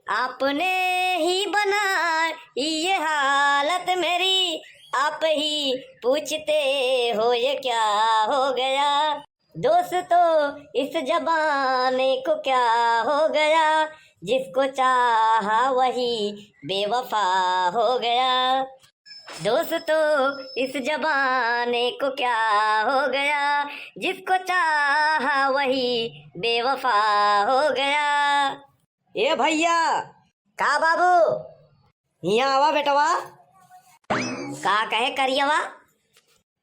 आपने ही बना ये हालत मेरी, आप ही पूछते हो ये क्या हो गया। दोस्तों इस जमाने को क्या हो गया, जिसको चाहा वही बेवफा हो गया। दोस्तों इस जमाने को क्या हो गया, जिसको चाहा वही बेवफा हो गया। ए भैया, का बाबू? यहाँ आवा बेटवा। का कहे करियवा?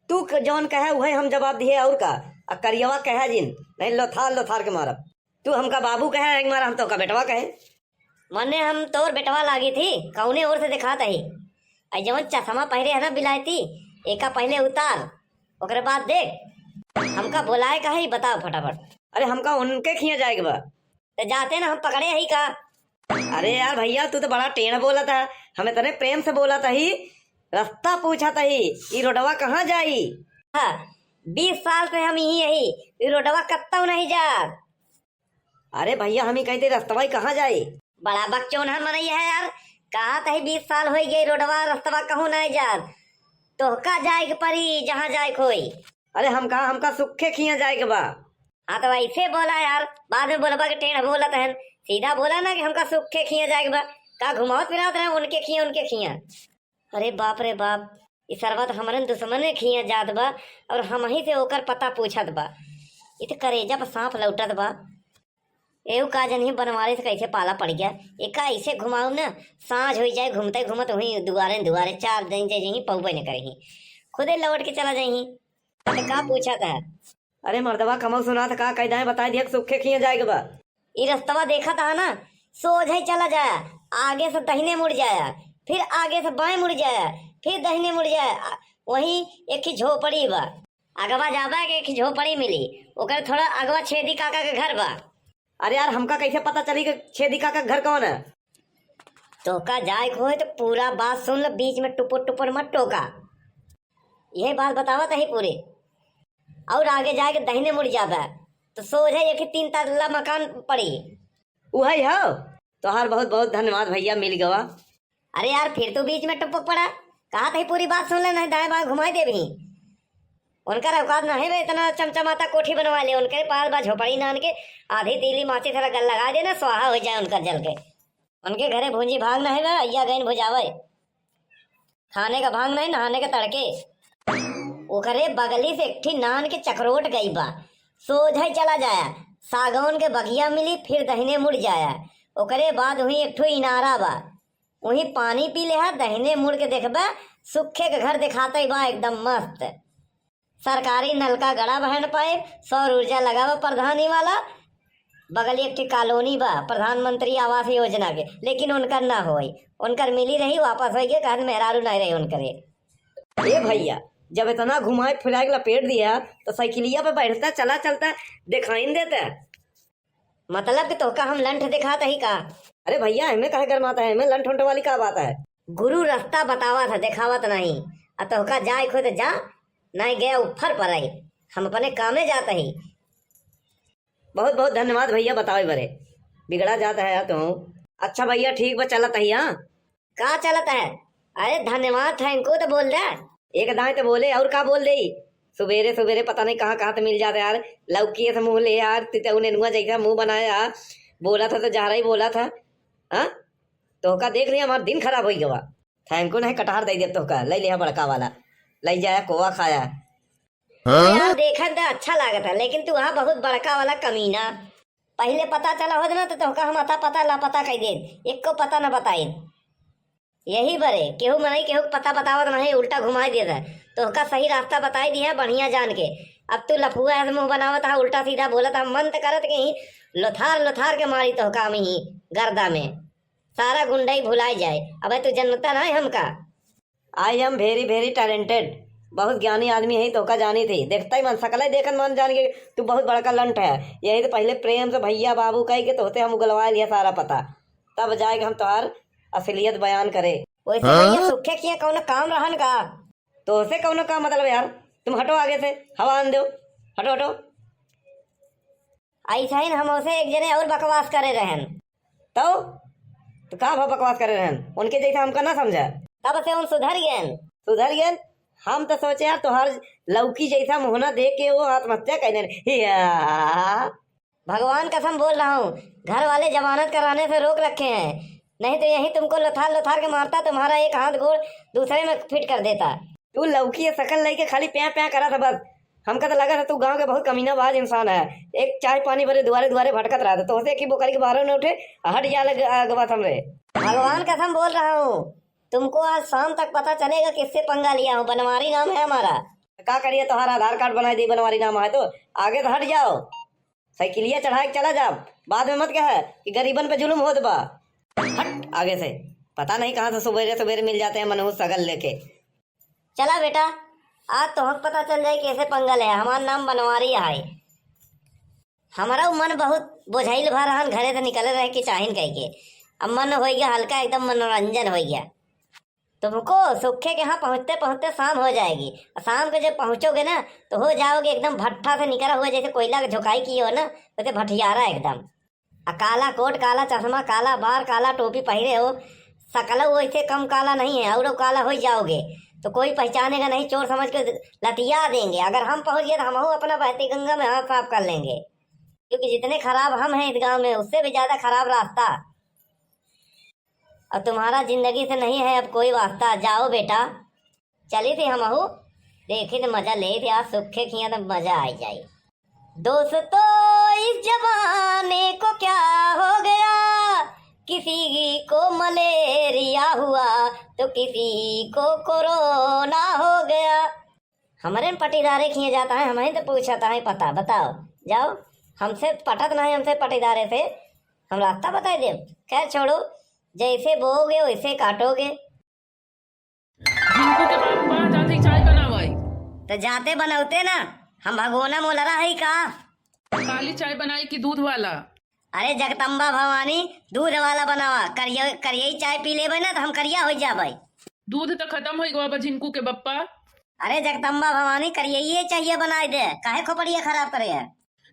तू जौन कहे वही हम जवाब दिए और का। आ करियवा कहे जिन नहीं लोथार लोथार के मारब। तू हमका बाबू कहे एक मारा हम तो का बेटवा कहे। मने हम तोर बेटवा लागी थी, कौने ओर से दिखाता ही। आई जवन चश्मा पहरे है ना बिलायती, एका पहले उतार, ओकरे बाद देख हमका बुलाए का ही, बताओ फटाफट। अरे हमका उनके खिया जाएगा बा। तो जाते ना हम पकड़े ही का। अरे यार भैया, तू तो बड़ा टेढ़ बोला था, हमें तने प्रेम से बोला था ही, रास्ता पूछा था ही, ये रोडवा कहाँ जाई। हाँ, 20 साल से हम यही ये रोडवा कत्ता नहीं जा। अरे भैया, हम ही कहते रास्ता कहाँ जाई। बड़ा बच्चों ने मनई है यार, कहा था 20 साल हो गए रोडवा रास्ता कहूँ नहीं जा। तो का जाए के परी जहाँ जाए कोई। अरे हमका सुखे खिया जाएगा बा। हाँ तो ऐसे बोला यार, बाद में बोला कि टेढ़ बोला तहन, सीधा बोला ना कि हमका सुखे खिया जाएगा। का घुमावत फिरावत है, उनके खिया। अरे बाप रे बाप, इस सरबत हमरन दुश्मन खिया जात बा और हम ही से ओकर पता पूछत बा। इत करेजा पर सांप लौटत बा। एऊ का जन बनवाले से कैसे पाला पड़ गया। एका ऐसे घुमाऊ ना, सांझ हो जाए घूमते घूमत वही दुआरे 4 दिन जाही पौबे न करही, खुदे लौट के चला जाही। तो का पूछा था? अरे मर्दवा कमल सुना था, का कैदा है बता दिया सुखे खिया जाएगा बा। ये रास्ता देखा था ना, सोझा ही चला जाया, आगे से दाहिने मुड़ जाया, फिर आगे से बाएं मुड़ जाया, फिर दाहिने मुड़ जाया। वही एक ही झोपड़ी बा, अगवा जाबा के एक ही झोपड़ी मिली, ओकर थोड़ा अगवा छेदी काका के घर बा। अरे यार, हमका कैसे पता चली कि छेदी काका घर कौन है। तो का जाए को है तो पूरा बात सुन लो, बीच में टुपुर टुपुर मत टोका। यही बात बतावा था ही पूरे। और आगे जाके दाहिने मुड़ जाबा तो सोझा एक ही 3 तल्ला मकान पड़ी। वही हो। तो हर बहुत बहुत धन्यवाद भैया, मिल गवा। अरे यार, फिर तो बीच में टपक पड़ा। कहा था पूरी बात सुन ले, नहीं दाएं बाएं घुमाई दे भी। उनका औकात ना है वे इतना चमचमाता कोठी बनवा ले। उनके पास बा झोपड़ी नान के, आधी तीली माची थोड़ा गल लगा देना, स्वाहा हो जाए उनका जल के। उनके घरे भूंजी भाग ना है वे, अय्या गईन भुजावे, खाने का भाग नहीं, नहाने के तड़के। ओकरे बगली से एक नान के चकरोट गई बा, सोझा ही चला जाया, सागौन के बगिया मिली, फिर दहिने मुड़ जाया। ओकरे बाद वही एक इनारा बा, वही पानी पी ले है, दहिने मुड़ के देखबा सुखे के घर दिखाता ही बा, एकदम मस्त। सरकारी नलका गड़ा बहन पाए, सौर ऊर्जा लगा बा प्रधानी वाला। बगल एक कॉलोनी बा प्रधानमंत्री आवास योजना के, लेकिन उनकर ना होई, उनकर मिली रही वापस हो गए, कहा मेहरारू नहीं रही उनकर। ए भैया, जब इतना घुमाए फिराए लपेट दिया तो साइकिलिया पे बैठता चला चलता दिखाई नहीं देता। मतलब कि तोका हम लंठ दिखाता ही का। अरे भैया, हमें कहे गरमाता है, हमें लंठ उंठ वाली का बात है। गुरु रास्ता बतावा था, दिखावत नहीं। अब तोका जाए खुद जा, नहीं गया ऊपर पर आई, हम अपने कामे जाता ही। बहुत बहुत धन्यवाद भैया, बताओ बरे बिगड़ा जाता है तो। अच्छा भैया, ठीक बा, चलत है। यहाँ का चलता है? अरे धन्यवाद था इनको तो बोल दे। एक दाएं तो बोले और का बोल दे। सुबेरे सुबेरे पता नहीं कहाँ कहाँ तो मिल जाता यार। लौकी से मुंह ले यार, तितौ नेनुआ जैसा मुंह बनाया, बोला था तो जा रहा ही बोला था। हाँ, तो का देख लिया हमारा दिन खराब हो गया। थैंक यू, नहीं कटहर दे दिया तो का ले लिया बड़का वाला, ले जाया कोवा खाया। यार देखा तो अच्छा लागत है, लेकिन तू वहाँ बहुत बड़का वाला कमीना। पहले पता चला हो ना तो तोका हम अता पता लापता कह दे, एक को पता न बताए। यही बरे केहू मनई केहू पता बतावत नहीं, उल्टा घुमा देता। तोका सही रास्ता बताई दिया बढ़िया जान के। अब तू लफुआ ऐसे मुंह बनावत है, उल्टा सीधा बोलत है, मन तो करत के ही लोथार लोथार के मारी तोका में ही गर्दा में सारा गुंडई भुलाई जाए। अब तू जनता ना हमका। I am very very talented, बहुत ज्ञानी आदमी है। तो का जानी थी, देखता ही मन सकल है, देखन मन जान के तू बहुत बड़का लंट है। यही तो पहले प्रेम से भैया बाबू कह के तोते हम उगलवा लिया सारा पता, तब जाएगा हम तुम्हार असलियत बयान करे। वैसे भैया सुखे किया कौन काम रहन का? तो से कौन का मतलब यार, तुम हटो आगे से, हवा आन दो, हटो हटो। ऐसा ही हम उसे एक जने और बकवास करे रहन। तो तो कहाँ भाव बकवास करे रहन, उनके जैसा हमका ना समझा। तब से उन सुधर गए। सुधर गए। हम तो सोचे यार तोहर लौकी जैसा मुहना देख के वो आत्महत्या कहने भगवान कसम बोल रहा हूँ, घर वाले जमानत कराने से रोक रखे हैं, नहीं तो यही तुमको लथार लथार के मारता, तुम्हारा एक हाथ गोड़ दूसरे में फिट कर देता। तू लौकी या शकल लेके खाली प्या प्या करा था बस। हमका तो लगा था तू गांव के बहुत कमीनाबाज इंसान है। एक चाय पानी भरे दुआरे दुआरे भटकत रहा था, तो उसे की बोकरी के बाहर न उठे हट जा लगा हमरे। भगवान कसम बोल रहा हूँ, तुमको आज शाम तक पता चलेगा किससे पंगा लिया हूँ। बनवारी नाम है हमारा। का करिए, तुम्हारा आधार कार्ड बना दी बनवारी नाम है तो आगे तो हट जाओ, साइकिलिया चढ़ा के चला जा, बाद में मत कहे कि गरीबन पे जुल्म होत बा। हट आगे से, पता नहीं कहाँ से सवेरे सवेरे मिल जाते हैं मनहूस सगल लेके। चला बेटा, आज तो हक पता चल जाए कैसे पंगल है। हमारा नाम बनवारी है। हमारा मन बहुत बोझाइल भर रहन, घरे से निकले रहे कि चाहिन कह के। अब मन हो गया हल्का, एकदम मनोरंजन हो गया। तुमको सुखे के यहाँ पहुँचते पहुँचते शाम हो जाएगी, और शाम को जब पहुँचोगे ना तो हो जाओगे एकदम भट्ठा से निकला हुआ, जैसे कोयला की झुकाई की हो ना, वैसे भटियारा एकदम। काला कोट, काला चश्मा, काला बार, काला टोपी पहरे हो, सकल वैसे कम काला नहीं है, और काला हो जाओगे तो कोई पहचानेगा नहीं, चोर समझ के लतिया देंगे। अगर हम पहुँच गए तो हम अपना बहती गंगा में हाथ साफ कर लेंगे, क्योंकि जितने खराब हम हैं इस गाँव में, उससे भी ज्यादा खराब रास्ता। और तुम्हारा जिंदगी से नहीं है अब कोई वास्ता। जाओ बेटा, चली थी हम देखे तो मजा ले थे, आज सुखे खिया तो मजा आ जाए। दोस्तों इस जमाने को क्या हो गया, किसी को मलेरिया हुआ तो किसी को कोरोना हो गया। हमारे पटीदारे खिए जाता है, हमें तो पूछता है पता, बताओ जाओ। हमसे पटत नहीं, हमसे पटीदारे से हम रास्ता बता दे। खैर छोड़ो, जैसे बोओगे वैसे काटोगे। झिंकू के पापा जाते चाय बनावाई तो जाते बनौते ना, हम भगोना मोलरा है का। काली चाय बनाई कि दूध वाला? अरे जगदम्बा भवानी, दूध वाला बनावा। करियई चाय पी लेबे ना तो हम करिया हो जाबे। दूध तो खत्म हो गया झिंकू के बप्पा। अरे जगदम्बा भवानी, करियई चाहिए बनाई दे, काहे खोपड़िया खराब करे है।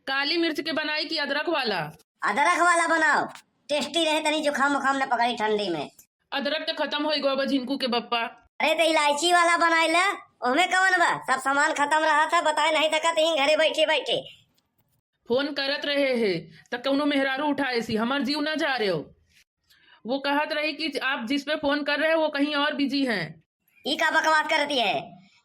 काली मिर्च के बनाई कि अदरक वाला? अदरक वाला बनाओ, टेस्टी रहे, तनी जुखाम उखाम न पकड़ी ठंडी में। अदरक तो खत्म हो गया झिंकू के बप्पा। अरे तो इलायची वाला बनाई ला, उसमें कौन बा, सब सामान खत्म रहा था, बताए नहीं सकत ही घरे बैठे बैठे। फोन करत रहे है तो कौनो मेहरारू उठाए सी, हमार जीव ना जा रहे हो। वो कहत रही कि आप जिस पे फोन कर रहे हो वो कहीं और बिजी हैं। ई का बकवास करती है,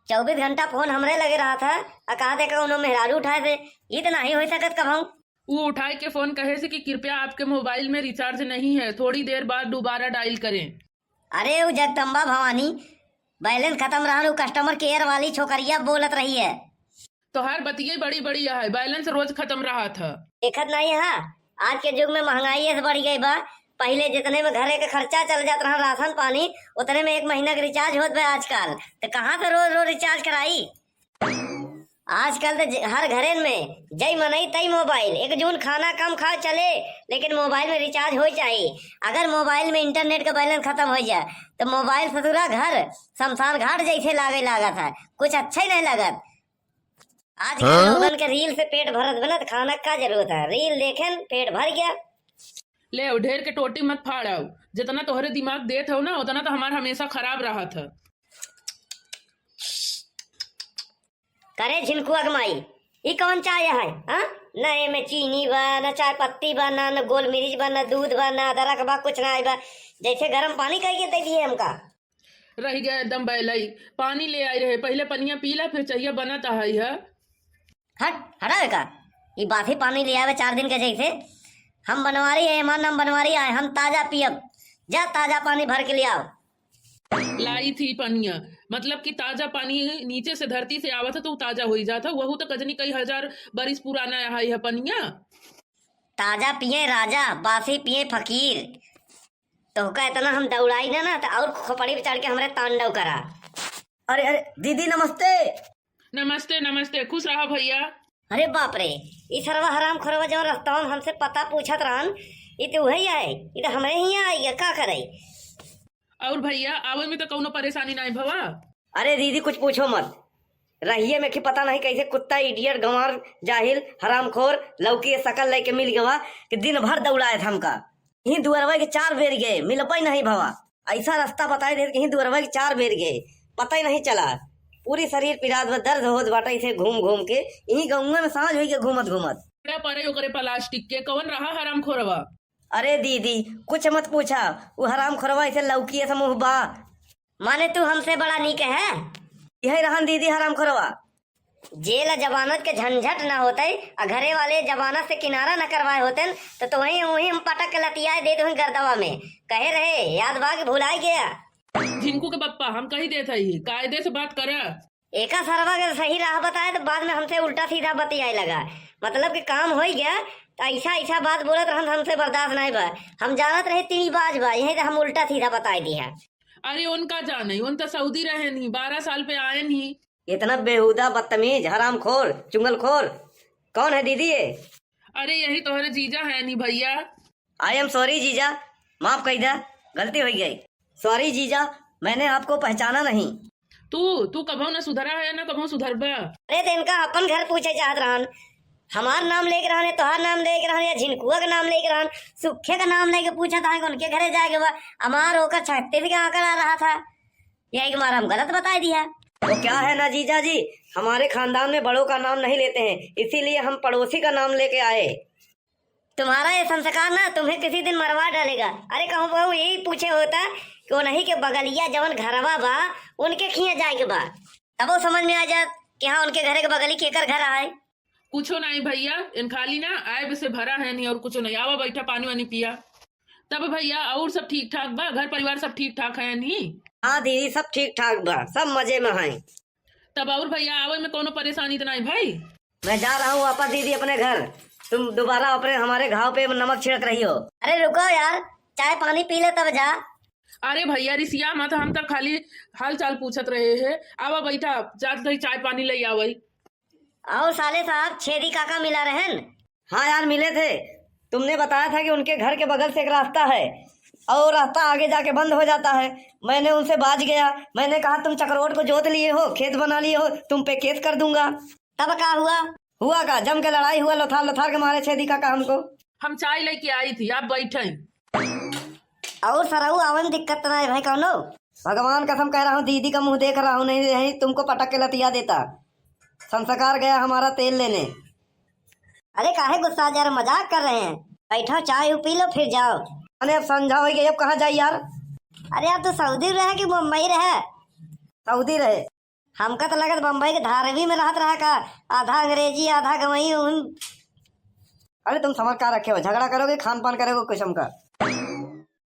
24 घंटा फोन हमरे लगे रहा था, और कहा थे कौनो मेहरारू उठाए थे, ये तो नहीं हो सकत कभू। वो उठाए के फोन कहे से कि कृपया आपके मोबाइल में रिचार्ज नहीं है, थोड़ी देर बाद दोबारा डायल करें। अरे वो जगदम्बा भवानी, बैलेंस खत्म रहा, कस्टमर केयर वाली छोकरिया बोलत रही है। तो हर बतिये बड़ी बड़ी है, बैलेंस रोज खत्म रहा था। देखत नहीं है, आज के युग में महंगाई ऐसे बढ़ गई बा। पहले जितने में घरे के खर्चा चल जाता रहा, राशन पानी, उतने में एक महीना का रिचार्ज होत बा आजकल। तो कहाँ से रोज रोज रिचार्ज कराई। आजकल तो हर घरे में जय मनई तई मोबाइल। एक जून खाना कम खाओ चले, लेकिन मोबाइल में रिचार्ज हो चाहिए। अगर मोबाइल में इंटरनेट का बैलेंस खत्म हो जाए तो मोबाइल ससुरा घर शमशान घाट जैसे लागत है, कुछ अच्छा ही नहीं लागत। आजकल लोगन के रील से पेट भरत बना, तो खाना का जरूरत है, रील देखें पेट भर गया। ले ढेर के टोटी मत फाड़ाओ, जितना तोहरे दिमाग देत हो ना उतना तो हमारा हमेशा खराब रहा था। करे झिनकुआ कमाई, ये कौन चाय है? हाँ, न एमे चीनी बा, न चाय पत्ती बा, न गोल मिर्च बा, न दूध बा, न अदरक बा, कुछ ना बा। जैसे गर्म पानी करके दे दिए हमका। रह गया एकदम बैलाई। पानी ले आई रहे, पहले पनिया पीला फिर चाहिए बनाता है। हट हटा का, ये बासी पानी ले आवे 4 दिन के जैसे। हम बनवारी है, हमारा नाम बनवारी आए, हम ताजा पियब। जा ताजा पानी भर के ले आओ। लाई थी पनिया, मतलब कि ताजा पानी नीचे से धरती से आवा था तो ताजा हो ही जाता। वह तो कजनी कई हजार बरिस पुराना है पनिया। ताजा पिए राजा, बासी पिए फकीर। तो का इतना हम दौड़ाई ना तो और खोपड़ी पे चढ़ के हमारे तांडव करा। अरे अरे दीदी नमस्ते। नमस्ते नमस्ते, खुश रहा भैया। अरे बाप रे, ये सरवा हराम खोरवा जो रास्ता में हमसे पता पूछत रहन, ये तो वही आए, ये तो हमारे ही आई है, का करे। और भैया आवे में तो कौनो परेशानी नहीं भवा। अरे दीदी कुछ पूछो मत, रहिए में कि पता नहीं कैसे कुत्ता इडियट गंवार जाहिल हरामखोर लौकी शकल लेके मिल गवा कि दिन भर दौड़ाए था हमका। यही दुअरवा के 4 बेर गए, मिल पाई नहीं भवा। ऐसा रास्ता बताए दे कहीं दुअरवा के 4 बेर गए, पता ही नहीं चला। पूरी शरीर पिरात में दर्द होत बाटा इसे घूम घूम के, यही गंगा में सांझ हुई के घूमत घूमत। बड़ा परे ओकरे प्लास्टिक के कौन रहा हराम खोरवा। अरे दीदी कुछ मत पूछा, वो हराम खोरवा इसे लौकी से मुँह बा। माने तू हमसे बड़ा नीक है। यही रहन दीदी हराम खोरवा। जेल जमानत के झंझट ना होते, घरे वाले जमानत से किनारा न करवाए होते तो वहीं वहीं हम पटक के लतियाए देते हुए गर्दवा में। कहे रहे याद बाग भुलाई गया। झिंकू के पप्पा हम कही देते ही कायदे से बात करा। एका सरवा के सही राह बताए तो बाद में हमसे उल्टा सीधा बतियाए लगा। मतलब कि काम हो गया तो ऐसा ऐसा बात बोलत रहन, हमसे बर्दाश्त नहीं बा। हम जानत रहे तीन बाज बा, यही तो हम उल्टा सीधा बताए दिया। अरे उनका जाने, उन तो सऊदी रहे नहीं, 12 साल पे आए नहीं। इतना बेहुदा बदतमीज हराम खोर चुंगल खोर कौन है दीदी ये? अरे यही तोहरे जीजा है नहीं भैया। आई एम सॉरी जीजा, माफ कर दे, गलती हो गई। सॉरी जीजा, मैंने आपको पहचाना नहीं। तू कभो न सुधरा है ना कभो सुधरबा। अरे तो इनका अपन घर पूछे चाहत रहन, हमार नाम लेके रहन, तोहार नाम लेके रहन, या झिनकुआ का नाम लेके रहन, सुखे का नाम लेके पूछा था कि उनके घरे जाएगा बा। हमार होकर 36 का आंकड़ा आ रहा था, यही कि मारा हम गलत बता दिया। वो क्या है ना जीजा जी, हमारे खानदान में बड़ों का नाम नहीं लेते हैं, इसीलिए हम पड़ोसी का नाम लेके आए। तुम्हारा ये संस्कार ना तुम्हें किसी दिन मरवा डालेगा। अरे कहूँ बहू यही पूछे होता कि वो नहीं के बगलिया जवन घरवा बा उनके खिया जाए बा, तब वो समझ में आ जात कि हाँ उनके घरे के बगली केकर घर आए। कुछो नहीं भैया, इन खाली ना आए से भरा है नहीं और कुछ नहीं। आवा बैठा पानी वानी पिया। तब भैया और सब ठीक ठाक बा, घर परिवार सब ठीक ठाक है नहीं? हाँ दीदी सब ठीक ठाक बा, सब मजे में हैं। तब और भैया आवे में कोनो परेशानी तो नहीं भाई? मैं जा रहा हूँ वापस दीदी अपने घर, तुम दोबारा अपने हमारे घाव पे नमक छिड़क रही हो। अरे रुको यार, चाय पानी पी ले तब जा। अरे भैया रिसिया मत, हम तक खाली हाल चाल पूछत रहे हैं। आवा बैठा, जात रही चाय पानी ले आवई। आओ साले साहब, छेदी काका मिला रहन। हाँ यार मिले थे, तुमने बताया था कि उनके घर के बगल से एक रास्ता है और रास्ता आगे जाके बंद हो जाता है। मैंने उनसे बाज गया, मैंने कहा तुम चक्रोट को जोत लिए हो, खेत बना लिए हो, तुम पे केस कर दूंगा। तब क्या हुआ? हुआ का जम के लड़ाई हुआ, लोथार लोथार के मारे छेदी काका हमको। हम चाय लेके आई थी, आप बैठे। और सराऊ आवन दिक्कत ना है भाई कौनो। भगवान कसम कह रहा हूँ, दीदी का मुंह देख रहा हूँ, नहीं तुमको पटक के लतिया देता। संस्कार गया हमारा तेल लेने। अरे काहे गुस्सा जा रहे, मजाक कर रहे हैं। बैठो चाय पी लो फिर जाओ। अरे अब समझाओगे, अब कहाँ जाए यार? अरे आप तो सऊदी रहे कि मुंबई रहे? सऊदी रहे। हमका तो लगत बम्बई के धारावी में रहत रहा का, आधा अंग्रेजी आधा गवई। अरे तुम समझ क्या रखे हो, झगड़ा करोगे खान पान करोगे किस्म का।